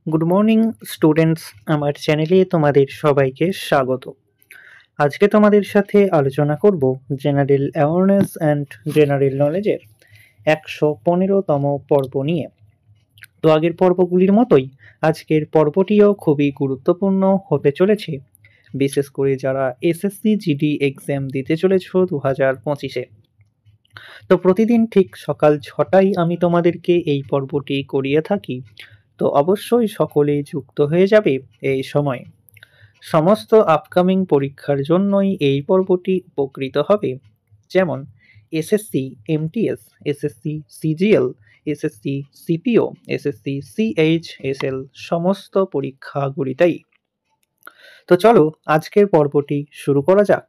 Good morning students, আমার চ্যানেলে তোমাদের সবাইকে স্বাগত। আজকে তোমাদের সাথে আলোচনা করব জেনারেল অ্যাওয়ারনেস অ্যান্ড জেনারেল নলেজের 115তম পর্ব নিয়ে। তো আগের পর্বগুলির মতোই আজকের পর্বটিও খুবই গুরুত্বপূর্ণ হতে চলেছে, বিশেষ করে যারা এসএসসি জিডি এক্সাম দিতে চলেছ 2025-এ। তো প্রতিদিন ঠিক সকাল 6টায় আমি তোমাদেরকে এই পর্বটি করিয়ে থাকি, তো অবশ্যই সকলেই যুক্ত হয়ে যাবে এই সময়। সমস্ত আপকামিং পরীক্ষার জন্যই এই পর্বটি উপকৃত হবে, যেমন SSC MTS, SSC CGL, SSC CPO, SSC CHSL সমস্ত পরীক্ষাগুলিতেই। তো চলো আজকের পর্বটি শুরু করা যাক।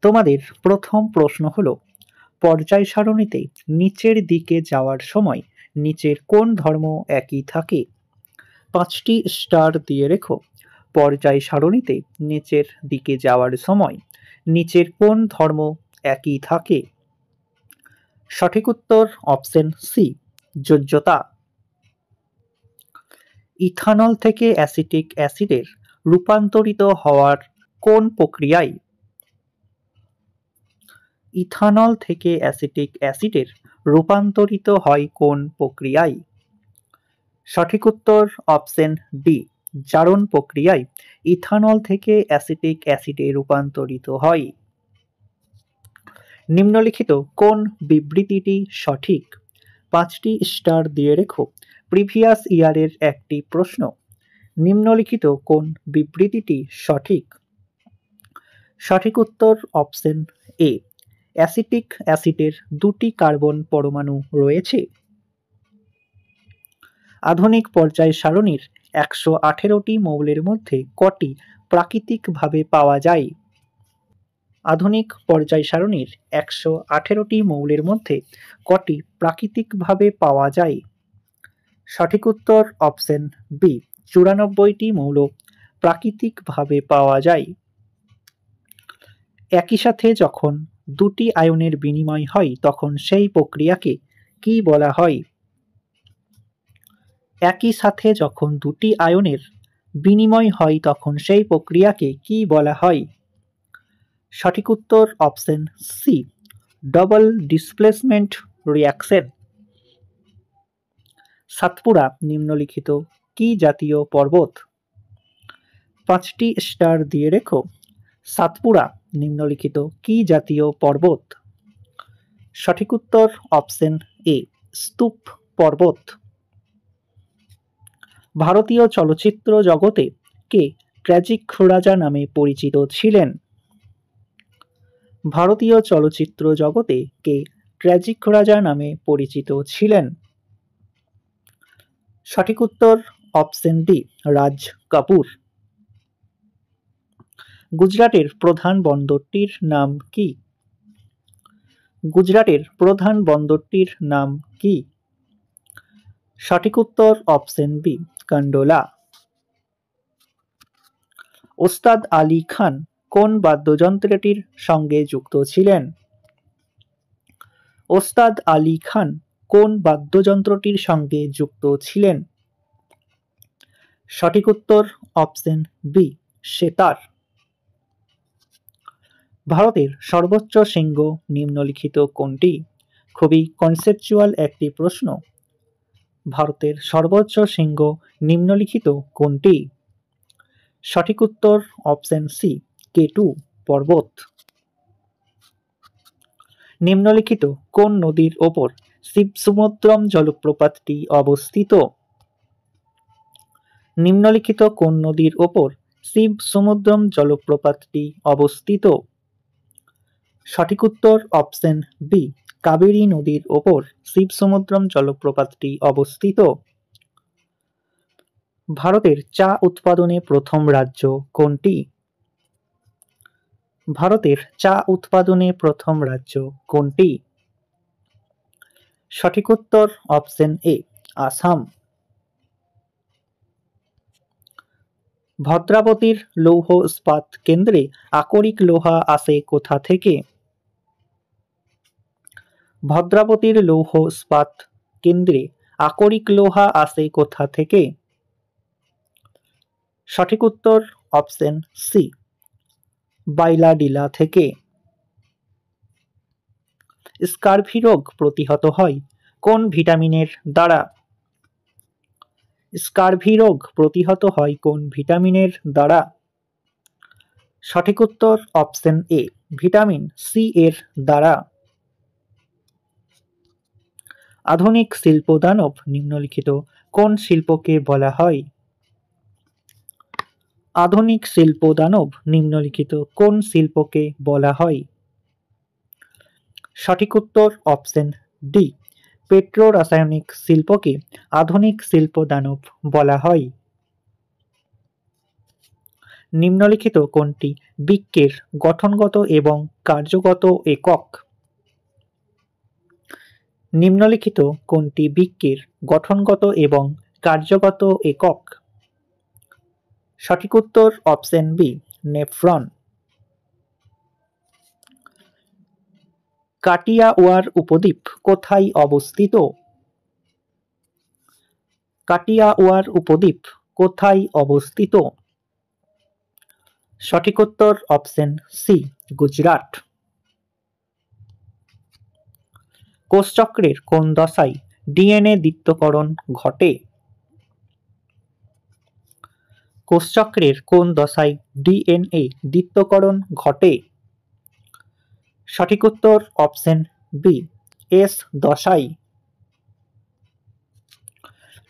তোমাদের প্রথম প্রশ্ন হলো, পর্যায় সারণীতে নিচের দিকে যাওয়ার সময় নিচের কোন ধর্ম একই থাকে? 5টি স্টার দিয়ে রেখো। পর্যায় সারণীতে নিচের দিকে যাওয়ার সময় নিচের কোন ধর্ম একই থাকে? সঠিক উত্তর অপশন সি, যোজ্যতা। ইথানল থেকে অ্যাসিটিক অ্যাসিডের রূপান্তরিত হওয়ার কোন প্রক্রিয়ায়? ইথানল থেকে অ্যাসিটিক অ্যাসিডের রূপান্তরিত হয় কোন প্রক্রিয়ায়? সঠিক উত্তর অপশন ডি, জারণ প্রক্রিয়ায় ইথানল থেকে অ্যাসিটিক অ্যাসিডে রূপান্তরিত হয়। নিম্নলিখিত কোন বিবৃতিটি সঠিক? 5টি স্টার দিয়ে রেখো। প্রিভিয়াস ইয়ারের একটি প্রশ্ন। নিম্নলিখিত কোন বিবৃতিটি সঠিক? সঠিক উত্তর অপশন এ, অ্যাসিটিক অ্যাসিডের 2টি কার্বন পরমাণু রয়েছে। আধুনিক পর্যায় সারণীর 118টি মৌলের মধ্যে কটি প্রাকৃতিকভাবে পাওয়া যায়? আধুনিক পর্যায় সারণীর 118টি মৌলের মধ্যে কটি প্রাকৃতিকভাবে পাওয়া যায়? সঠিক উত্তর অপশন বি, 94টি মৌল প্রাকৃতিকভাবে পাওয়া যায়। একই সাথে যখন 2টি আয়নের বিনিময় হয় তখন সেই প্রক্রিয়াকে কি বলা হয়? একই সাথে যখন 2টি আয়নের বিনিময় হয় তখন সেই প্রক্রিয়াকে কি বলা হয়? সঠিক উত্তর option C, double displacement reaction. Satpura নিম্নলিখিত কি জাতীয় পর্বত? 5টি স্টার দিয়ে রেখো। সাতপুরা নিম্নলিখিত কি জাতীয় পর্বত? সঠিক উত্তর অপশন এ, স্তূপ পর্বত। ভারতীয় চলচ্চিত্র জগতে কে ট্র্যাজিক রাজা নামে পরিচিত ছিলেন? ভারতীয় চলচ্চিত্র জগতে কে ট্র্যাজিক রাজা নামে পরিচিত ছিলেন? সঠিক উত্তর অপশন ডি, রাজ কাপুর। গুজরাটের প্রধান বন্দরটির নাম কি? গুজরাটের প্রধান বন্দরটির নাম কি? সঠিক উত্তর অপশন বি, কান্ডোলা। ওস্তাদ আলী খান কোন বাদ্যযন্ত্রটির সঙ্গে যুক্ত ছিলেন? ওস্তাদ আলী খান কোন বাদ্যযন্ত্রটির সঙ্গে যুক্ত ছিলেন? সঠিক উত্তর অপশন বি, সেতার। ভারতের সর্বোচ্চ শৃঙ্গ নিম্নলিখিত কোনটি? খুবই কনসেপচুয়াল একটি প্রশ্ন। ভারতের সর্বোচ্চ শৃঙ্গ নিম্নলিখিত কোনটি? সঠিক উত্তর অপশন সি, K2 পর্বত। নিম্নলিখিত কোন নদীর ওপর শিবসমুদ্রম জলপ্রপাতটি অবস্থিত? নিম্নলিখিত কোন নদীর ওপর শিবসমুদ্রম জলপ্রপাতটি অবস্থিত? সঠিক উত্তর অপশন বি, কাবেরী নদীর ওপর শিবসমুদ্রম জলপ্রপাতটি অবস্থিত। ভারতের চা উৎপাদনে প্রথম রাজ্য কোনটি? ভারতের চা উৎপাদনে প্রথম রাজ্য কোনটি? সঠিক উত্তর অপশন এ, আসাম। ভদ্রাবতীর লৌহ ইস্পাত কেন্দ্রে আকরিক লোহা আসে কোথা থেকে? ভদ্রাবতীর লৌহ ইস্পাত কেন্দ্রে আকরিক লোহা আসে কোথা থেকে? সঠিক উত্তর অপশন সি, বাইলাডিলা থেকে। স্কারভি রোগ প্রতিহত হয় কোন ভিটামিনের দ্বারা? স্কারভি রোগ প্রতিহত হয় কোন ভিটামিনের দ্বারা? সঠিক উত্তর অপশন এ, ভিটামিন সি এর দ্বারা। আধুনিক শিল্প দানব নিম্নলিখিত কোন শিল্পকে বলা হয়? আধুনিক শিল্প দানব নিম্নলিখিত কোন শিল্পকে বলা হয়? সঠিক উত্তর অপশন ডি, পেট্রো রাসায়নিক শিল্পকে আধুনিক শিল্প দানব বলা হয়। নিম্নলিখিত কোনটি বৃক্কের গঠনগত এবং কার্যগত একক? নিম্নলিখিত কোনটি বৃক্কের গঠনগত এবং কার্যগত একক? সঠিক উত্তর অপশন বি, নেফ্রন। কাটিয়াওয়ার উপদ্বীপ কোথায় অবস্থিত? কাটিয়াওয়ার উপদ্বীপ কোথায় অবস্থিত? সঠিক উত্তর অপশন সি, গুজরাট। কোষচক্রের কোন দশায় ডিএনএ দ্বিত্বকরণ ঘটে? কোষচক্রের কোন দশায় ডিএনএ দ্বিত্বকরণ ঘটে? সঠিক উত্তর অপশন বি, এস দশায়।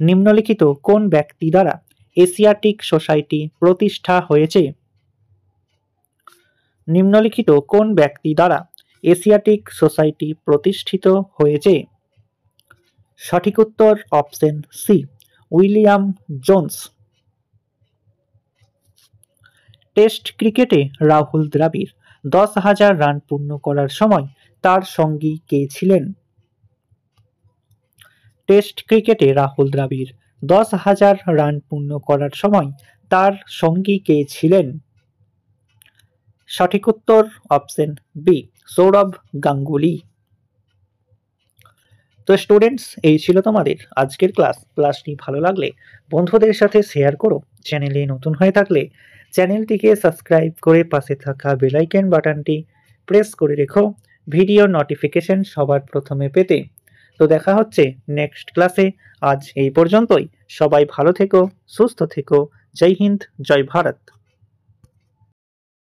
নিম্নলিখিত কোন ব্যক্তি দ্বারা এশিয়াটিক সোসাইটি প্রতিষ্ঠা হয়েছে? নিম্নলিখিত কোন ব্যক্তি দ্বারা এশিয়াটিক সোসাইটি প্রতিষ্ঠিত হয়েছে? সঠিক উত্তর option C, William Jones. Test ক্রিকেটে রাহুল দ্রাবিড় 10,000 রান পূর্ণ করার সময় তার সঙ্গী কে ছিলেন? টেস্ট ক্রিকেটে রাহুল দ্রাবিড় 10,000 রান পূর্ণ করার সময় তার সঙ্গী কে ছিলেন? সঠিক উত্তর অপশন বি, সৌরভ গাঙ্গুলি। তো স্টুডেন্টস, এই ছিল তোমাদের আজকের ক্লাস। ক্লাসটি ভালো লাগলে বন্ধুদের সাথে শেয়ার করো। চ্যানেলে নতুন হয়ে থাকলে চ্যানেলটিকে সাবস্ক্রাইব করে পাশে থাকা বেল আইকন বাটনটি প্রেস করে রেখো ভিডিও নোটিফিকেশন সবার প্রথমে পেতে। তো দেখা হচ্ছে নেক্সট ক্লাসে। আজ এই পর্যন্তই। সবাই ভালো থেকো, সুস্থ থেকো। জয় হিন্দ, জয় ভারত।